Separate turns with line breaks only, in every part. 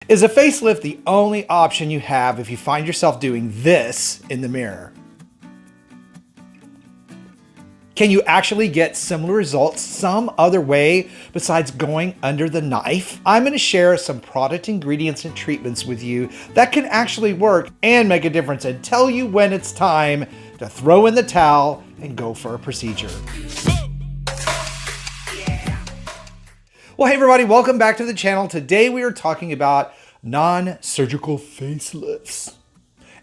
Is a facelift the only option you have if you find yourself doing this in the mirror? Can you actually get similar results some other way besides going under the knife? I'm going to share some product ingredients and treatments with you that can actually work and make a difference, and tell you when it's time to throw in the towel and go for a procedure. Well, hey everybody, welcome back to the channel. Today we are talking about non-surgical facelifts.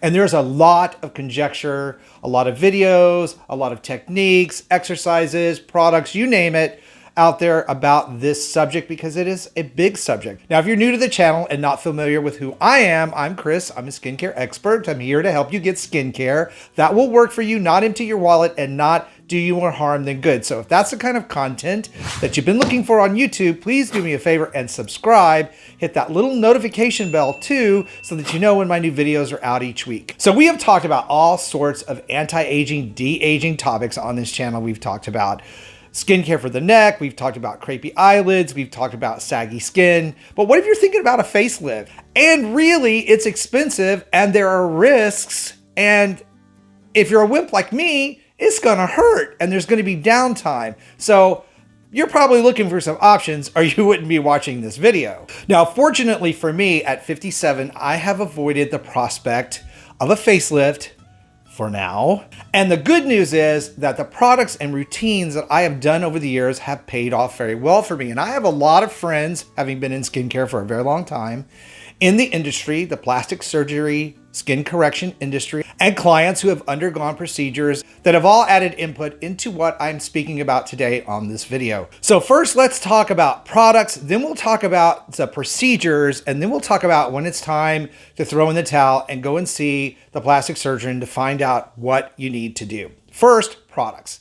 And there's a lot of conjecture, a lot of videos, a lot of techniques, exercises, products, you name it, out there about this subject because it is a big subject. Now, if you're new to the channel and not familiar with who I am, I'm Chris. I'm a skincare expert. I'm here to help you get skincare that will work for you, not empty your wallet and not do you more harm than good. So if that's the kind of content that you've been looking for on YouTube, please do me a favor and subscribe. Hit that little notification bell too, so that you know when my new videos are out each week. So we have talked about all sorts of anti-aging, de-aging topics on this channel. We've talked about skincare for the neck. We've talked about crepey eyelids. We've talked about saggy skin. But what if you're thinking about a facelift? And really, it's expensive and there are risks. And if you're a wimp like me, it's gonna hurt and there's gonna be downtime. So you're probably looking for some options or you wouldn't be watching this video. Now, fortunately for me at 57, I have avoided the prospect of a facelift for now. And the good news is that the products and routines that I have done over the years have paid off very well for me. And I have a lot of friends, having been in skincare for a very long time, in the industry, the plastic surgery, skin correction industry, and clients who have undergone procedures that have all added input into what I'm speaking about today on this video. So first, let's talk about products, then we'll talk about the procedures, and then we'll talk about when it's time to throw in the towel and go and see the plastic surgeon to find out what you need to do. First, products.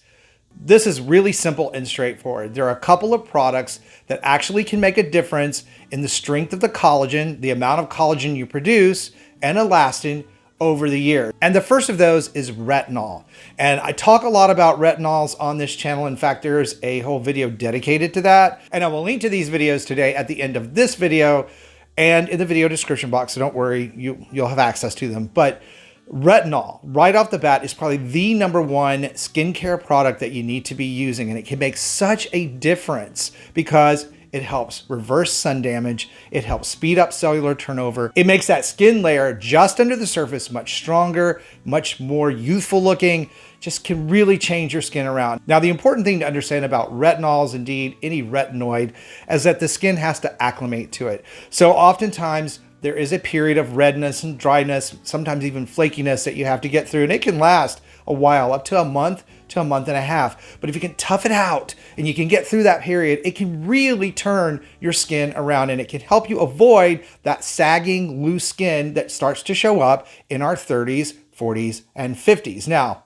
This is really simple and straightforward. There are a couple of products that actually can make a difference in the strength of the collagen, the amount of collagen you produce, and elastin over the years. And the first of those is retinol. And I talk a lot about retinols on this channel. In fact, there's a whole video dedicated to that. And I will link to these videos today at the end of this video and in the video description box. So don't worry, you'll have access to them. But retinol, right off the bat, is probably the #1 skincare product that you need to be using. And it can make such a difference because it helps reverse sun damage. It helps speed up cellular turnover. It makes that skin layer just under the surface much stronger, much more youthful looking, just can really change your skin around. Now, the important thing to understand about retinols, indeed any retinoid, is that the skin has to acclimate to it. So oftentimes, there is a period of redness and dryness, sometimes even flakiness that you have to get through. And it can last a while, up to a month and a half. But if you can tough it out and you can get through that period, it can really turn your skin around and it can help you avoid that sagging, loose skin that starts to show up in our 30s, 40s, and 50s. Now,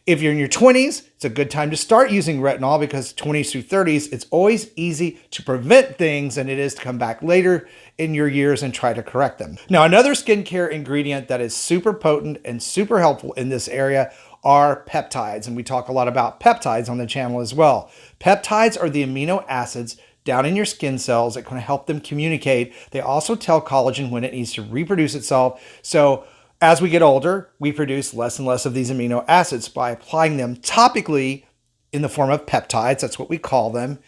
if you're in your 20s, it's a good time to start using retinol because 20s through 30s, it's always easy to prevent things than it is to come back later in your years and try to correct them. Now, another skincare ingredient that is super potent and super helpful in this area are peptides. And we talk a lot about peptides on the channel as well. Peptides are the amino acids down in your skin cells that can help them communicate. They also tell collagen when it needs to reproduce itself. So as we get older, we produce less and less of these amino acids. By applying them topically in the form of peptides, that's what we call them,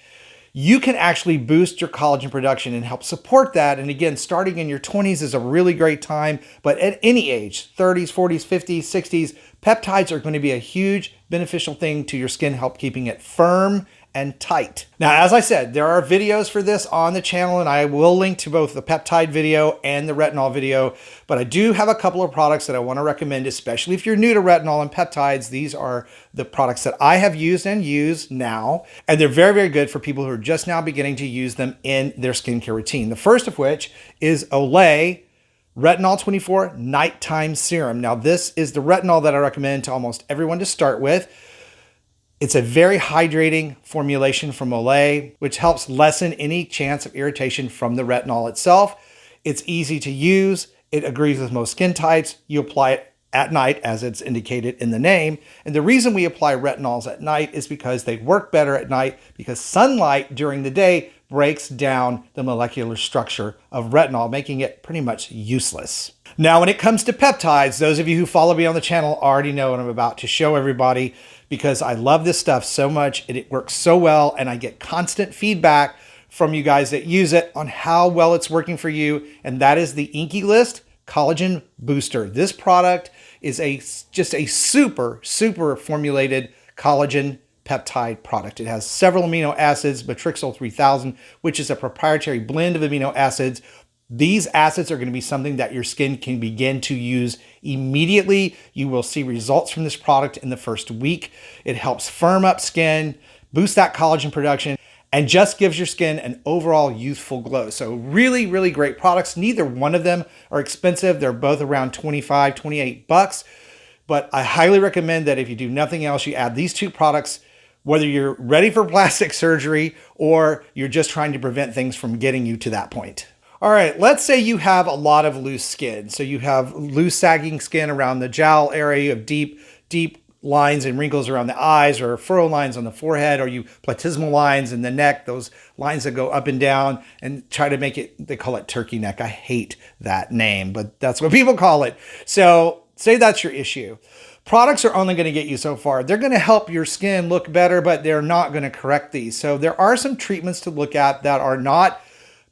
you can actually boost your collagen production and help support that. And again, starting in your 20s is a really great time, but at any age, 30s, 40s, 50s, 60s, peptides are going to be a huge beneficial thing to your skin, help keeping it firm and tight. Now, as I said, there are videos for this on the channel, and I will link to both the peptide video and the retinol video, but I do have a couple of products that I want to recommend, especially if you're new to retinol and peptides. These are the products that I have used and use now, and they're very, very good for people who are just now beginning to use them in their skincare routine. The first of which is Olay Retinol 24 Nighttime Serum. Now, this is the retinol that I recommend to almost everyone to start with. It's a very hydrating formulation from Olay, which helps lessen any chance of irritation from the retinol itself. It's easy to use. It agrees with most skin types. You apply it at night, as it's indicated in the name. And the reason we apply retinols at night is because they work better at night, because sunlight during the day breaks down the molecular structure of retinol, making it pretty much useless. Now, when it comes to peptides, those of you who follow me on the channel already know what I'm about to show everybody, because I love this stuff so much and it works so well, and I get constant feedback from you guys that use it on how well it's working for you, and that is the Inkey List Collagen Booster. This product is just a super formulated collagen peptide product. It has several amino acids, Matrixyl 3000, which is a proprietary blend of amino acids. These acids are going to be something that your skin can begin to use immediately. You will see results from this product in the first week. It helps firm up skin, boost that collagen production, and just gives your skin an overall youthful glow. So really great products. Neither one of them are expensive. They're both around 25, 28 bucks. But I highly recommend that if you do nothing else, you add these two products, whether you're ready for plastic surgery or you're just trying to prevent things from getting you to that point. All right, let's say you have a lot of loose skin. So you have loose sagging skin around the jowl area, you have deep lines and wrinkles around the eyes, or furrow lines on the forehead, or you platysmal lines in the neck, those lines that go up and down, and try to make it, they call it turkey neck. I hate that name, but that's what people call it. So say that's your issue. Products are only going to get you so far. They're going to help your skin look better, but they're not going to correct these. So there are some treatments to look at that are not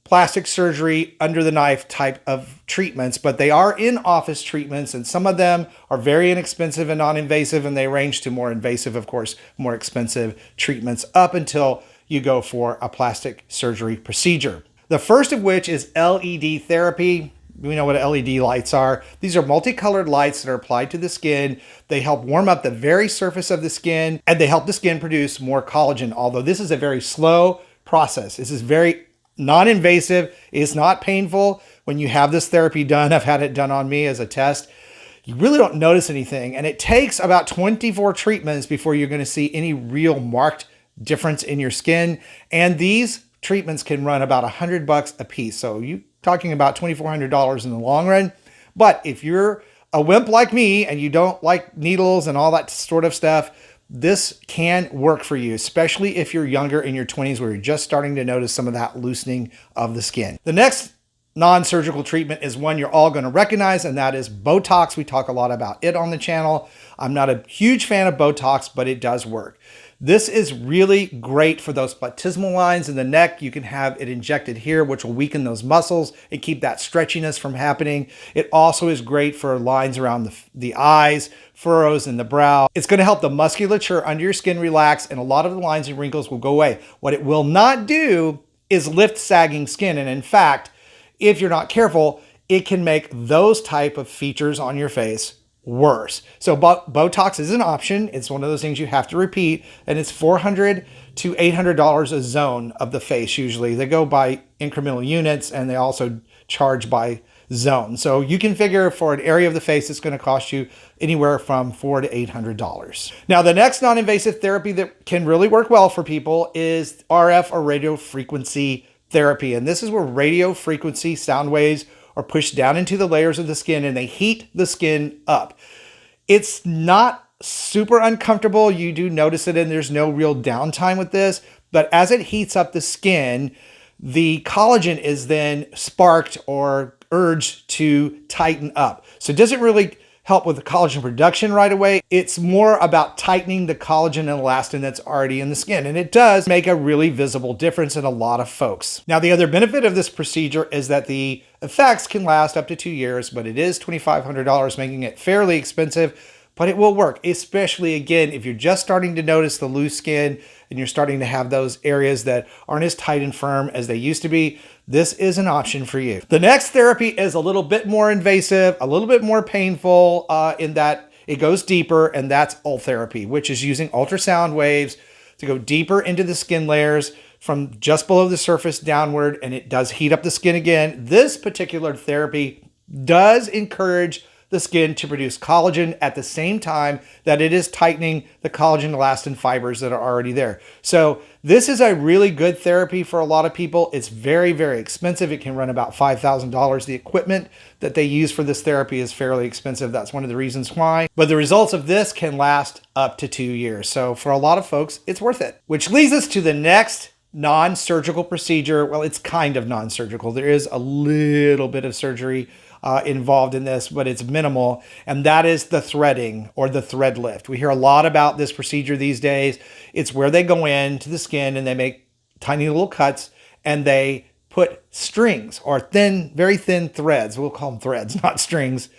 plastic surgery, under the knife type of treatments, but they are in-office treatments, and some of them are very inexpensive and non-invasive, and they range to more invasive, of course, more expensive treatments up until you go for a plastic surgery procedure. The first of which is LED therapy. We know what LED lights are. These are multicolored lights that are applied to the skin. They help warm up the very surface of the skin, and they help the skin produce more collagen, although this is a very slow process. This is very non-invasive. It's not painful when you have this therapy done. I've had it done on me as a test. You really don't notice anything, and it takes about 24 treatments before you're going to see any real marked difference in your skin. And these treatments can run about $100 a piece. So you're talking about $2,400 in the long run. But if you're a wimp like me and you don't like needles and all that sort of stuff, this can work for you, especially if you're younger, in your 20s, where you're just starting to notice some of that loosening of the skin. The next non-surgical treatment is one you're all going to recognize, and that is Botox. We talk a lot about it on the channel. I'm not a huge fan of Botox, but it does work. This is really great for those platysmal lines in the neck. You can have it injected here, which will weaken those muscles and keep that stretchiness from happening. It also is great for lines around the eyes, furrows in the brow. It's going to help the musculature under your skin relax, and a lot of the lines and wrinkles will go away. What it will not do is lift sagging skin. And in fact, if you're not careful, it can make those type of features on your face worse. So Botox is an option. It's one of those things you have to repeat, and it's $400 to $800 a zone of the face. Usually they go by incremental units, and they also charge by zone. So you can figure for an area of the face, it's going to cost you anywhere from $400 to $800. Now, the next non-invasive therapy that can really work well for people is RF, or radio frequency therapy. And this is where radio frequency sound waves are pushed down into the layers of the skin, and they heat the skin up. It's not super uncomfortable. You do notice it, and there's no real downtime with this. But as it heats up the skin, the collagen is then sparked or urged to tighten up. So it doesn't really help with the collagen production right away. It's more about tightening the collagen and elastin that's already in the skin. And it does make a really visible difference in a lot of folks. Now, the other benefit of this procedure is that the effects can last up to 2 years, but it is $2,500, making it fairly expensive. But it will work, especially, again, if you're just starting to notice the loose skin and you're starting to have those areas that aren't as tight and firm as they used to be. This is an option for you. The next therapy is a little bit more invasive, a little bit more painful in that it goes deeper, and that's Ultherapy, which is using ultrasound waves to go deeper into the skin layers from just below the surface downward, and it does heat up the skin again. This particular therapy does encourage the skin to produce collagen at the same time that it is tightening the collagen elastin fibers that are already there. So this is a really good therapy for a lot of people. It's very, very expensive. It can run about $5,000. The equipment that they use for this therapy is fairly expensive. That's one of the reasons why. But the results of this can last up to 2 years. So for a lot of folks, it's worth it. Which leads us to the next non-surgical procedure. Well, it's kind of non-surgical. There is a little bit of surgery involved in this, but it's minimal. And that is the threading or the thread lift. We hear a lot about this procedure these days. It's where they go into the skin and they make tiny little cuts and they put strings or thin, very thin threads. We'll call them threads, not strings.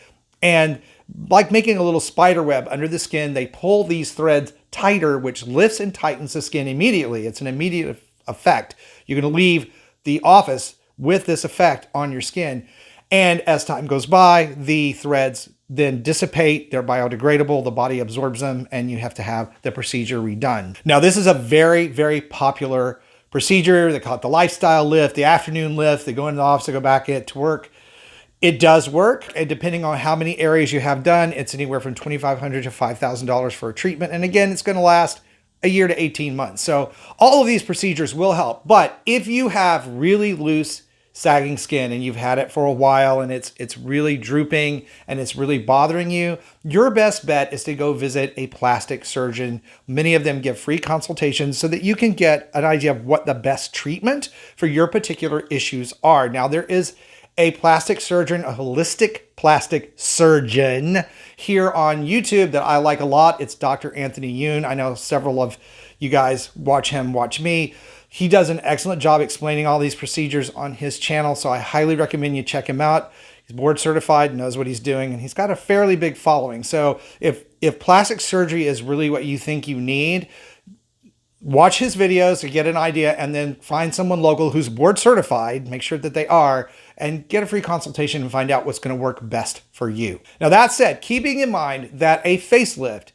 And like making a little spider web under the skin, they pull these threads tighter, which lifts and tightens the skin immediately. It's an immediate effect. You're going to leave the office with this effect on your skin. And as time goes by, the threads then dissipate. They're biodegradable. The body absorbs them and you have to have the procedure redone. Now, this is a very, very popular procedure. They call it the lifestyle lift, the afternoon lift. They go into the office, they go back to work. It does work, and depending on how many areas you have done, it's anywhere from $2,500 to $5,000 for a treatment. And again, it's going to last a year to 18 months. So all of these procedures will help. But if you have really loose sagging skin and you've had it for a while and it's really drooping and it's really bothering you, your best bet is to go visit a plastic surgeon. Many of them give free consultations so that you can get an idea of what the best treatment for your particular issues are. Now, there is a plastic surgeon, a holistic plastic surgeon here on YouTube that I like a lot. It's Dr. Anthony Youn. I know several of you guys watch him, watch me. He does an excellent job explaining all these procedures on his channel, so I highly recommend you check him out. He's board certified, knows what he's doing, and he's got a fairly big following. So if plastic surgery is really what you think you need, watch his videos to get an idea and then find someone local who's board certified, make sure that they are, and get a free consultation and find out what's going to work best for you. Now, that said, keeping in mind that a facelift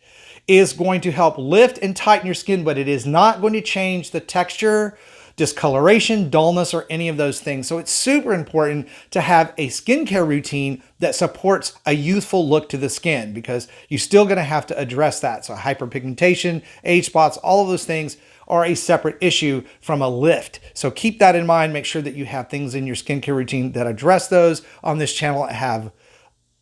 is going to help lift and tighten your skin, but it is not going to change the texture, discoloration, dullness, or any of those things. So it's super important to have a skincare routine that supports a youthful look to the skin, because you're still going to have to address that. So hyperpigmentation, age spots, all of those things are a separate issue from a lift. So keep that in mind. Make sure that you have things in your skincare routine that address those. On this channel, I have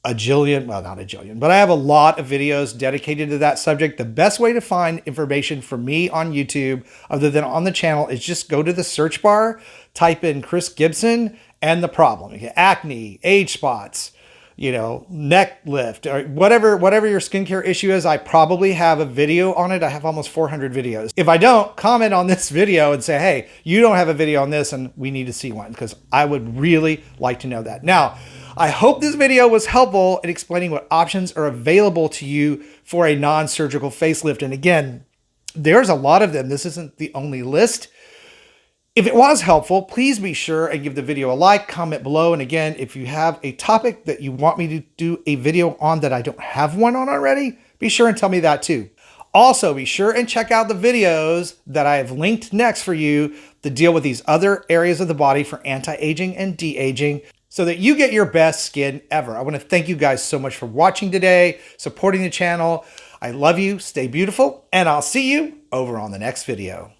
a jillion, well, not a jillion, but I have a lot of videos dedicated to that subject. The best way to find information for me on YouTube, other than on the channel, is just go to the search bar, type in Chris Gibson and the problem. You get acne, age spots, you know, neck lift, or whatever your skincare issue is. I probably have a video on it. I have almost 400 videos. If I don't, comment on this video and say, hey, you don't have a video on this and we need to see one, because I would really like to know that. Now, I hope this video was helpful in explaining what options are available to you for a non-surgical facelift. And again, there's a lot of them. This isn't the only list. If it was helpful, please be sure and give the video a like, comment below. And again, if you have a topic that you want me to do a video on that I don't have one on already, be sure and tell me that too. Also, be sure and check out the videos that I have linked next for you to deal with these other areas of the body for anti-aging and de-aging, so that you get your best skin ever. I want to thank you guys so much for watching today, supporting the channel. I love you, stay beautiful, and I'll see you over on the next video.